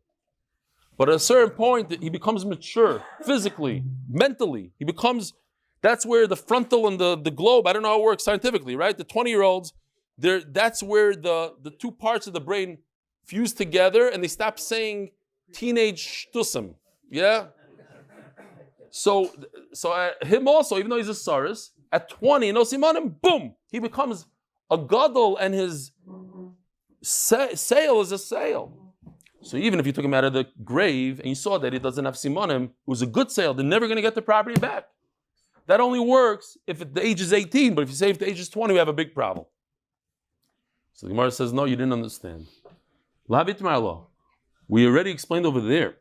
But at a certain point, he becomes mature physically, mentally. That's where the frontal and the globe, I don't know how it works scientifically, right? The 20-year-olds, that's where the two parts of the brain fuse together and they stop saying teenage shtusim. Yeah? So him also, even though he's a saris, at 20, no simanim, boom, he becomes a gadol and his sale is a sale. So even if you took him out of the grave and you saw that he doesn't have simanim, it was a good sale, they're never going to get the property back. That only works if the age is 18, but if you say if the age is 20, we have a big problem. So the Gemara says, no, you didn't understand. We already explained over there.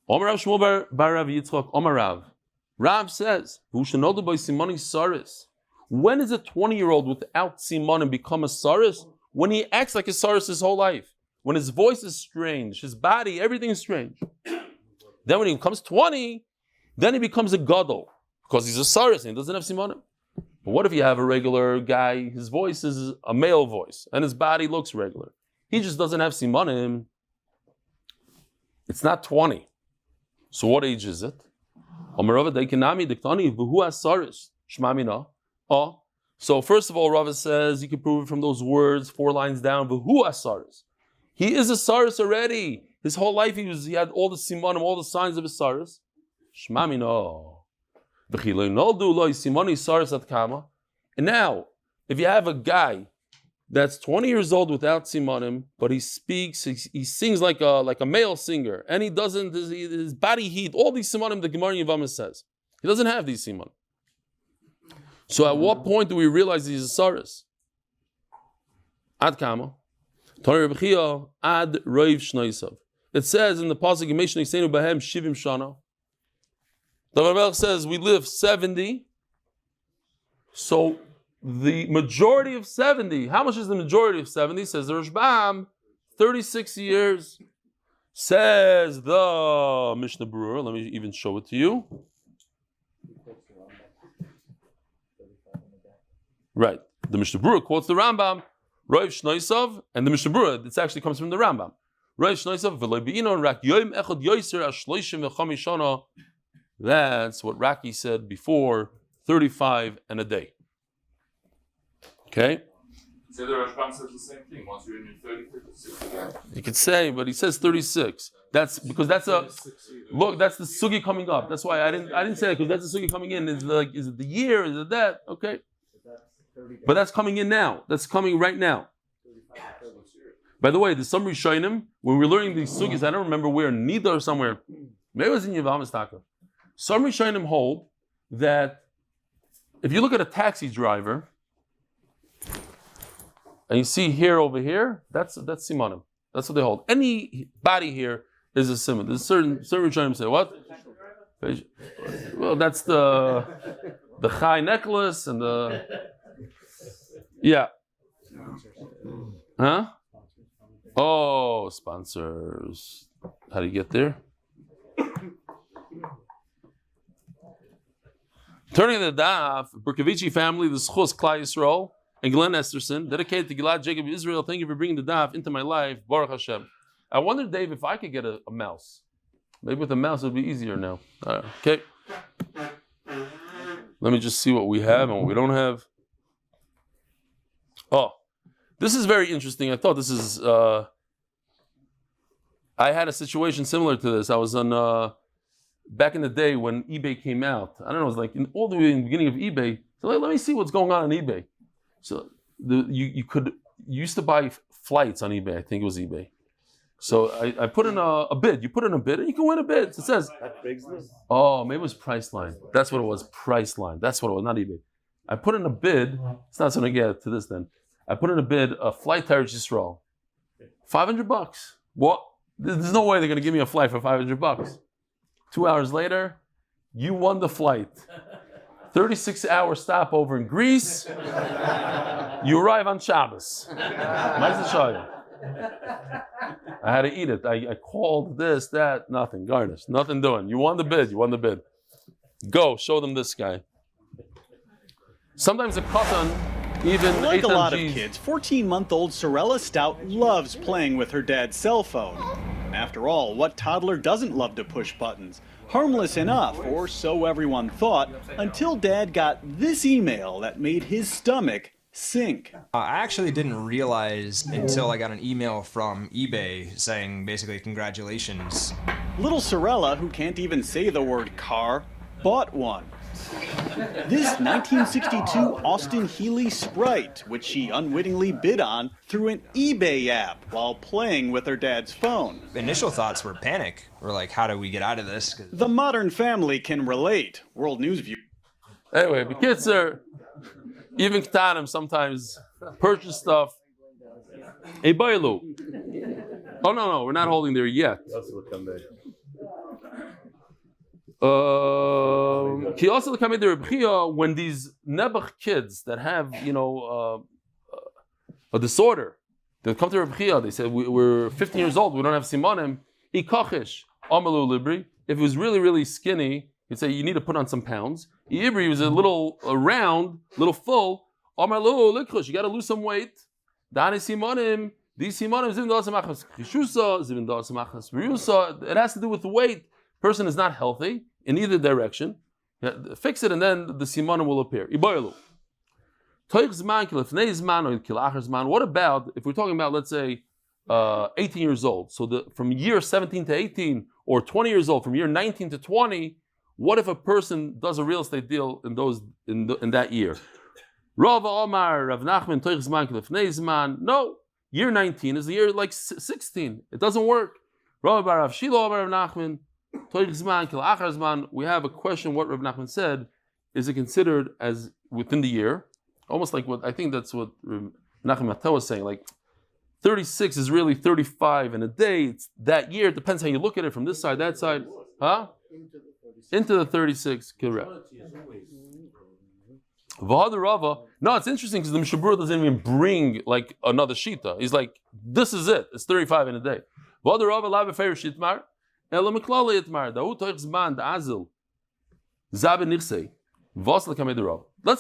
Omar Rav Shmuel bar Rav Yitzchak, Omar Rav. Rav says, when is a 20-year-old without simanim become a saris? When he acts like a saris his whole life. When his voice is strange, his body, everything is strange. Then when he becomes 20, then he becomes a gadol. Because he's a saris and he doesn't have simanim. But what if you have a regular guy, his voice is a male voice, and his body looks regular. He just doesn't have simanim. It's not 20. So what age is it? So first of all, Rava says, you can prove it from those words, 4 lines down, he is a saris already. His whole life he had all the simanim, all the signs of a saris. And now, if you have a guy that's 20 years old without simanim, but he speaks, he sings like a male singer, and he doesn't, his body heat, all these simanim the Gemara Yevamah says. He doesn't have these simanim. So at what point do we realize these are Saras? Ad kama? Tani Rebbechiya ad roiv shnoisav. It says in the pasuk Yemeshnu Yisenu Bahem Shivim Shana. The Rebbe says we live 70. So the majority of 70, how much is the majority of 70? Says the Rashbam, 36 years. Says the Mishnah Berurah, let me even show it to you. Right. The Mishnah Berurah quotes the Rambam, Roiv Shnoisav, and the Mishnah Berurah, it actually comes from the Rambam. Roiv Shnoisav, V'loi be'inon, rak yoim echad yoiser ashloishim v'chamishana. That's what Raki said before, 35 and a day. Okay? So the Rashbam says the same thing. Once you're in your 36 again. You could say, but he says 36. That's because that's that's the sugi coming up. That's why I didn't say that, because that's the sugi coming in. Is it the year? Is it that? Okay. But that's coming in now. That's coming right now. By the way, the some Rishonim, when we're learning these sugis, I don't remember where, Nida or somewhere, maybe it was in Yevamah Taka. Some Rishonim hold that if you look at a taxi driver, and you see here over here, that's simanim. That's what they hold. Any body here is a simon. There's certain Rishonim say what? Well, that's the Chai necklace and the Huh? Oh, sponsors. How do you get there? Turning to the Daf, Berkovici family, the zechus Klal Yisrael, and Glenn Esterson, dedicated to Gilad Jacob Israel. Thank you for bringing the Daf into my life. Baruch Hashem. I wonder, Dave, if I could get a mouse. Maybe with a mouse it would be easier now. Okay. Let me just see what we have and what we don't have. Oh, this is very interesting. I thought this is... I had a situation similar to this. I was on... back in the day when eBay came out. I don't know, it was like all the way in the beginning of eBay. So let me see what's going on eBay. So you used to buy flights on eBay. I think it was eBay. So I put in a bid. You put in a bid and you can win a bid. So it says, oh, maybe it was Priceline. That's what it was, Priceline. That's what it was, not eBay. I put in a bid. It's not going to get to this then. I put in a bid, a flight to Yisrael. $500. What? There's no way they're going to give me a flight for $500. 2 hours later, you won the flight. 36-hour stopover in Greece. You arrive on Shabbos. Mazel Chaya. I had to eat it. I called this, that, nothing. Garnish. Nothing doing. You won the bid. You won the bid. Go, show them this guy. Sometimes a katan, even like a lot of G's. kids, 14-month-old Sorella Stout loves playing with her dad's cell phone. After all, what toddler doesn't love to push buttons? Harmless enough, or so everyone thought, until Dad got this email that made his stomach sink. I actually didn't realize until I got an email from eBay saying basically congratulations. Little Sorella, who can't even say the word car, bought one. This 1962 Austin Healey Sprite, which she unwittingly bid on through an eBay app while playing with her dad's phone. Initial thoughts were panic. We're like, how do we get out of this? The modern family can relate. World News View. Anyway, the kids are, even Ktanim sometimes purchase stuff. Hey, Bailu. Oh, no, we're not holding there yet. He also come in there when these Nebuch kids that have, a disorder, they come to Rebbetzin, they say, we're 15 years old, we don't have simanim. Ikachish, amalu libri. If it was really, really skinny, he'd say, you need to put on some pounds. Ibri was a little round, little full. Amalu likhush, you got to lose some weight. Dani simanim, these simanim, zivin chishusa, zivin riusa. It has to do with the weight. Person is not healthy in either direction. Fix it and then the simanim will appear. Iboilu. What about if we're talking about, let's say, 18 years old? So from year 17 to 18, or 20 years old, from year 19 to 20, what if a person does a real estate deal in that year? Rav Omar, Rav Nachman, Toich Zman, Kilifnei Zman. No, year 19 is the year like 16. It doesn't work. Rav Bar Rav Shilo, Rav Nachman, Toich Zman, Kil Achar Zman. We have a question. What Rav Nachman said, is it considered as within the year? Almost like what I think that's what Rav Nachman Matel was saying. Like 36 is really 35 in a day. It's that year. It depends how you look at it from this side, that side. Huh? Into the 36. Correct. No, it's interesting because the Mishabur doesn't even bring like another shita. He's like, this is it. It's 35 in a day. Let's say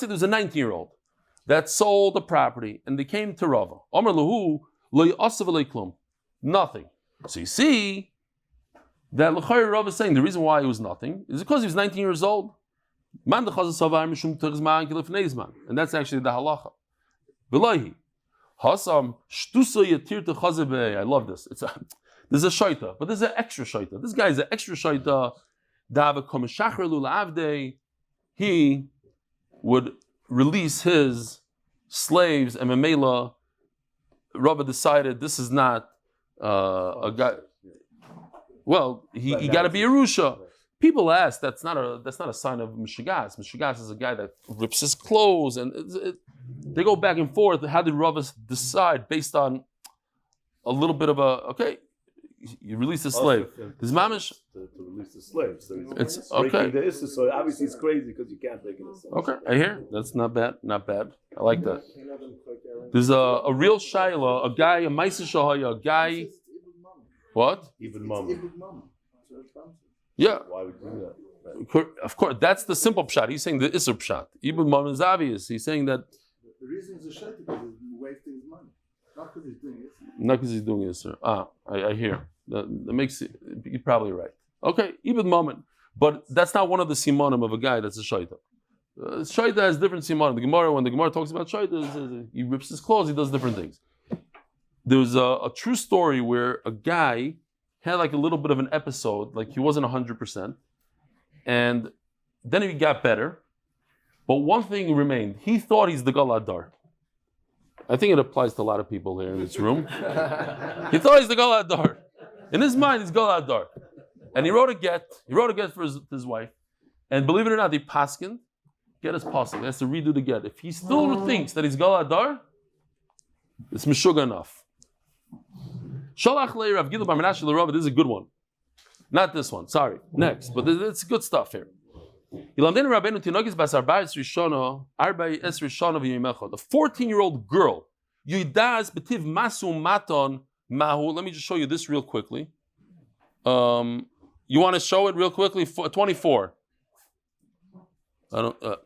there's a 19-year-old that sold the property and they came to Rava. Nothing. So you see that Rava is saying the reason why it was nothing is because he was 19 years old. And that's actually the halacha. I love this. There's a shaita, but there's an extra shaita. This guy is an extra shaita. He would release his slaves, and Mamela, Rabba decided this is not a guy. Well, he got to be a Rusha. People ask, that's not a sign of Mishigas. Mishigas is a guy that rips his clothes, and they go back and forth. How did Rava decide based on a little bit of you release the slave. There's mamish to release the slave. So it's okay. The issue, so obviously it's crazy because you can't break it. Okay, I hear. That's not bad. Not bad. I like that. There's a real shayla, a guy, a Maisa Shahaya, a guy. What? Even mom. Yeah. Why would you do that? Of course, that's the simple pshat. He's saying the Isser pshat. Ibn Mom is obvious. He's saying that. The reason he's a shayla is because he's wasting his money. Not because he's doing it. Not because he's doing it, sir. I hear. That makes it, you're probably right. Okay, even moment. But that's not one of the simonim of a guy that's a shaita. Shaita has different simonim. The Gemara, when the Gemara talks about shaita, he rips his clothes, he does different things. There was a true story where a guy had like a little bit of an episode, like he wasn't 100%, and then he got better. But one thing remained. He thought he's the Galadar. I think it applies to a lot of people here in this room. He thought he's the Galadar. In his mind, he's Galadar. And he wrote a get. He wrote a get for his wife. And believe it or not, the paskin, get his paskin. He has to redo the get. If he still thinks that he's Galadar, it's Meshuggah enough. Shalach le'i Rav Gila bar Menashe l'Rava. This is a good one. Not this one. Sorry. Next. But it's good stuff here. The 14-year-old girl, let me just show you this real quickly. You want to show it real quickly? 24.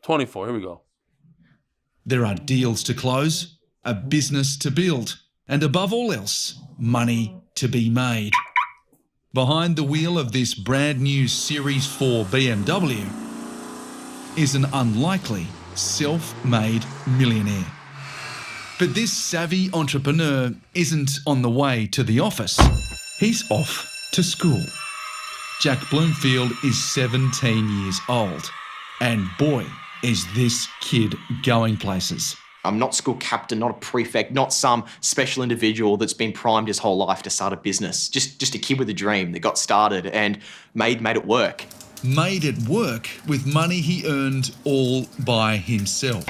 24, here we go. There are deals to close, a business to build, and above all else, money to be made. Behind the wheel of this brand new Series 4 BMW is an unlikely self-made millionaire. But this savvy entrepreneur isn't on the way to the office. He's off to school. Jack Bloomfield is 17 years old. And boy, is this kid going places. I'm not school captain, not a prefect, not some special individual that's been primed his whole life to start a business. Just a kid with a dream that got started and made it work. Made it work with money he earned all by himself.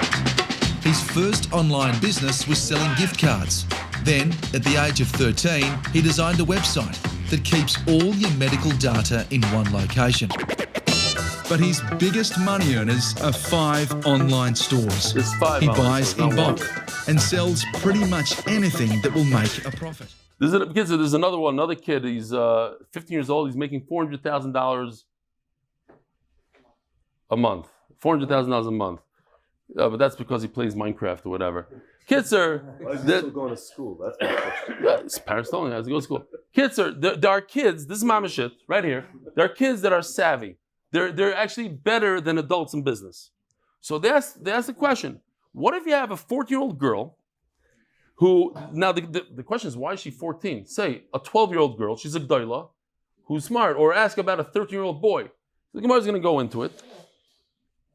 His first online business was selling gift cards. Then, at the age of 13, he designed a website that keeps all your medical data in one location. But his biggest money earners are 5 online stores. He buys in bulk and sells pretty much anything that will make a profit. There's another one, another kid. He's 15 years old. He's making $400,000 a month. $400,000 a month. But that's because he plays Minecraft or whatever. Kitzer, Why is he still going to school? That's my question. His parents told him he has to go to school. Kitzer, there are kids. This is mama shit right here. There are kids that are savvy. They're actually better than adults in business. So they ask the question: what if you have a 14-year-old girl who now the question is, why is she 14? Say a 12-year-old girl, she's a gdoila, who's smart, or ask about a 13-year-old boy. The Gemara is going to go into it.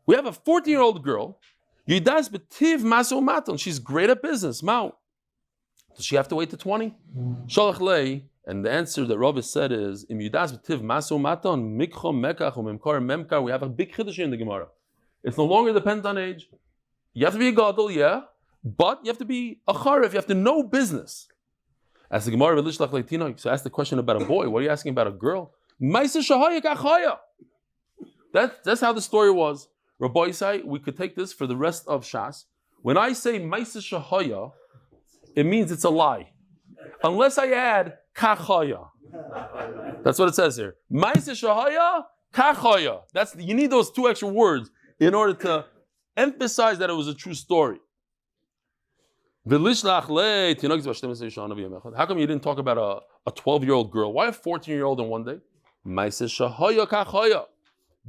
We have a 14-year-old girl. Yidas betiv maso maton. She's great at business. Mao. Does she have to wait to 20? Sholach lei. And the answer that Rabbi said is, Im Yidas betiv maso maton mikcho mekach umemkar memkar. We have a big chiddush in the Gemara. It's no longer dependent on age. You have to be a gadol, yeah, but you have to be a charev. You have to know business. As the Gemara v'lishlach leitinok. So ask the question about a boy. What are you asking about a girl? Ma'aseh shahaya kachaya. That's how the story was. Rabbi Yisai, we could take this for the rest of Shas. When I say Ma'aseh shahaya, it means it's a lie. Unless I add kachaya. That's what it says here. Ma'aseh shahaya, kachaya. You need those two extra words in order to emphasize that it was a true story. How come you didn't talk about a 12-year-old girl? Why a 14-year-old in one day?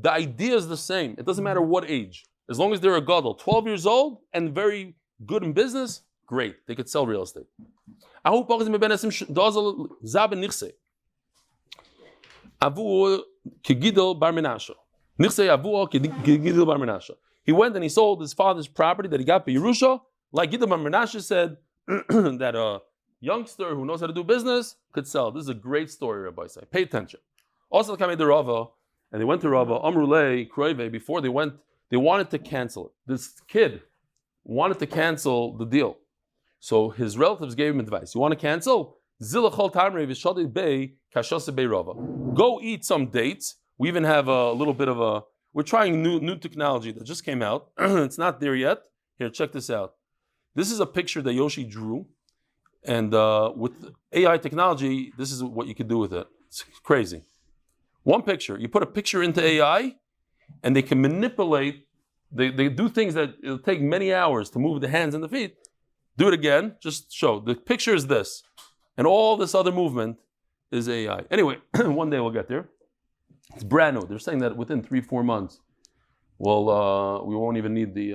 The idea is the same. It doesn't matter what age. As long as they're a gadol, 12 years old and very good in business, great. They could sell real estate. He went and he sold his father's property that he got by Yerusha. Like Gidol Bar Menashe said, that a youngster who knows how to do business could sell. This is a great story, Rabbi say. Pay attention. Also, they came to Rava, and they went to Rava, Amrulei, Kroive, before they went, they wanted to cancel it. This kid wanted to cancel the deal. So his relatives gave him advice. You want to cancel? Go eat some dates. We even have a little bit of a, we're trying new technology that just came out. It's not there yet. Here, check this out. This is a picture that Yoshi drew. And with AI technology, this is what you can do with it. It's crazy. One picture. You put a picture into AI, and they can manipulate. They do things that it'll take many hours to move the hands and the feet. Do it again. Just show. The picture is this. And all this other movement is AI. Anyway, one day we'll get there. It's brand new. They're saying that within 3-4 months, well, we won't even need the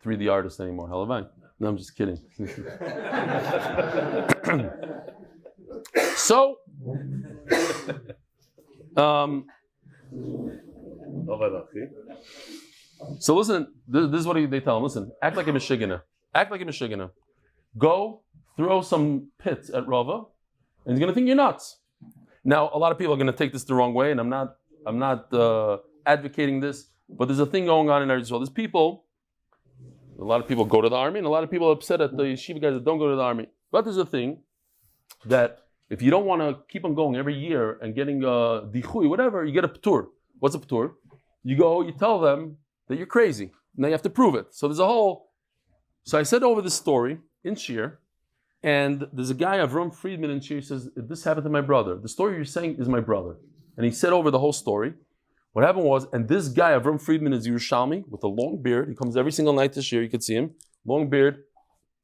3D artist anymore. Halavai. No, I'm just kidding. So, listen, this is what they tell him. Listen, act like a Michiganer. Act like a Michiganer. Go throw some pits at Rava, and he's going to think you're nuts. Now, a lot of people are going to take this the wrong way, and I'm not advocating this, but there's a thing going on in Israel. There's people. A lot of people go to the army, and a lot of people are upset at the yeshiva guys that don't go to the army. But there's a thing that if you don't want to keep on going every year and getting a dichui, whatever, you get a p'tur. What's a p'tur? You go, you tell them that you're crazy. Now you have to prove it. So there's a whole... So I said over this story in Shir, and there's a guy, Avram Friedman in Shir, says, this happened to my brother. The story you're saying is my brother. And he said over the whole story. What happened was, and this guy, Avram Friedman, is Yerushalmi with a long beard. He comes every single night this year. You could see him. Long beard.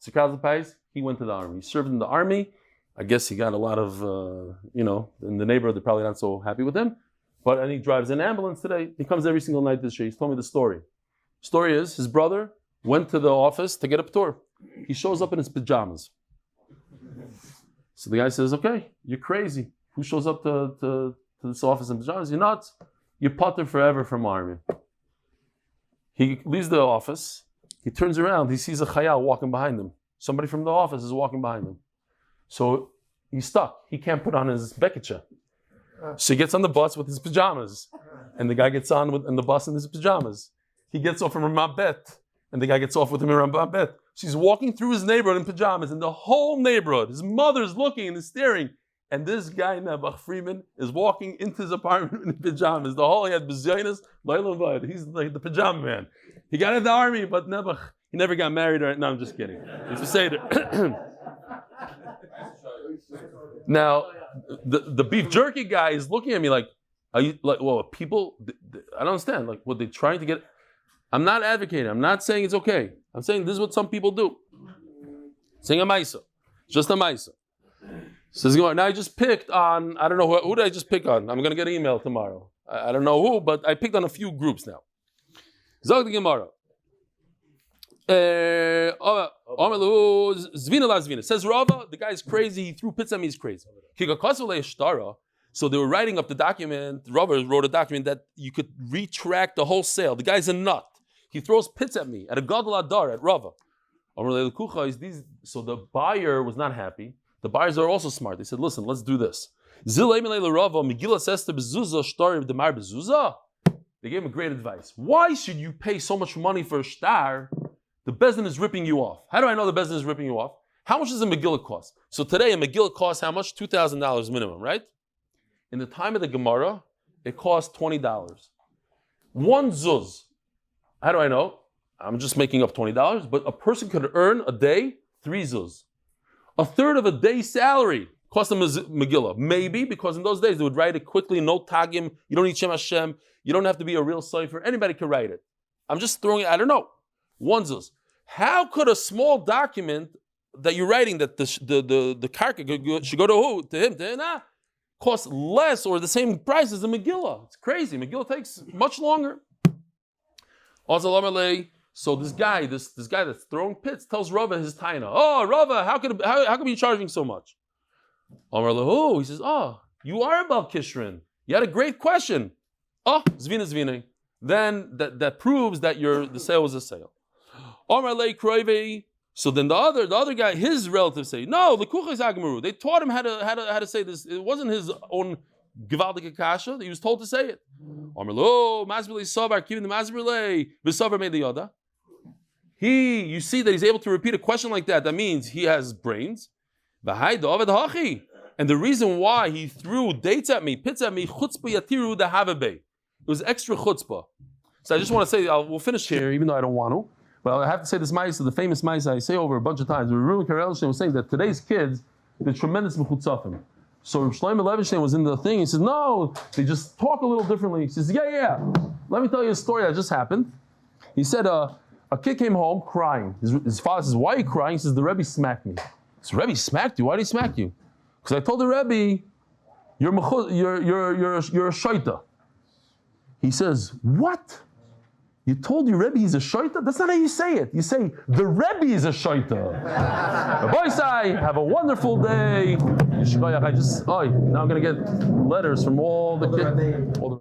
He went to the army. He served in the army. I guess he got a lot of, in the neighborhood, they're probably not so happy with him. And he drives an ambulance today. He comes every single night this year. He's told me the story. Story is, his brother went to the office to get a p'tur. He shows up in his pajamas. So the guy says, okay, you're crazy. Who shows up to this office in pajamas? You're nuts. You putter forever from army. He leaves the office. He turns around. He sees a Chaya walking behind him. Somebody from the office is walking behind him. So he's stuck. He can't put on his beketcha. So he gets on the bus with his pajamas. And the guy gets on in the bus in his pajamas. He gets off from Ramat Bet. And the guy gets off with him in Ramat Bet. So he's walking through his neighborhood in pajamas. And the whole neighborhood, his mother's looking and is staring. And this guy, Nebuch Freeman, is walking into his apartment in pajamas. The whole, he had bezaynas, he's like the pajama man. He got in the army, but Nebuch, he never got married. No, I'm just kidding. It's a Seder. Now, the beef jerky guy is looking at me like, are you, like, well, people, I don't understand. Like, what they're trying to get, I'm not advocating. I'm not saying it's okay. I'm saying this is what some people do. Saying a maisa. Just a maisa. Says, now I just picked on, I don't know who did I just pick on? I'm going to get an email tomorrow. I don't know who, but I picked on a few groups now. Zog the Gemara. Says Rava, the guy's crazy, he threw pits at me, he's crazy. So they were writing up the document, Rava wrote a document that you could retract the whole sale. The guy's a nut. He throws pits at me, at a gadol adar, at Rava. So the buyer was not happy. The buyers are also smart. They said, listen, let's do this. They gave him great advice. Why should you pay so much money for a shtar? The Bezdin is ripping you off. How do I know the Bezdin is ripping you off? How much does a Megillah cost? So today a Megillah costs how much? $2,000 minimum, right? In the time of the Gemara, it cost $20. One zuz. How do I know? I'm just making up $20, but a person could earn a day 3 zuz. A third of a day's salary cost them a Megillah. Maybe because in those days they would write it quickly, no tagim, you don't need Shem Hashem, you don't have to be a real cipher, anybody can write it. I'm just throwing it, I don't know. 1 zuz. How could a small document that you're writing that the karka should go to who? To him, to him, cost less or the same price as the Megillah? It's crazy. Megillah takes much longer. So this guy that's throwing pits tells Rava his taina. Oh, Rava, how come you charging so much? He says, you are about Kishrin. You had a great question. Zvina. Then that proves that the sale was a sale. So then the other guy, his relatives say, no, the kuchas agmuru. They taught him how to say this. It wasn't his own Givaldik Akasha. He was told to say it. You see that he's able to repeat a question like that. That means he has brains. And the reason why he threw dates at me, pits at me, chutzpah yatiru dahavebe. It was extra chutzpah. So I just want to say, we'll finish here, even though I don't want to. But I have to say this ma'isa, the famous ma'isa I say over a bunch of times. Rebbitzen Stefansky was saying that today's kids, they're tremendous mechutzafim. So Reb Shlomo Levenstein was in the thing. He says, no, they just talk a little differently. He says, yeah. Let me tell you a story that just happened. He said, a kid came home crying. His father says, why are you crying? He says, the Rebbe smacked me. He says, Rebbe smacked you? Why did he smack you? Because I told the Rebbe, you're a shaita. He says, what? You told your Rebbe he's a shaita? That's not how you say it. You say, the Rebbe is a shaita. Rabbi Sai, have a wonderful day. Now I'm going to get letters from all the kids.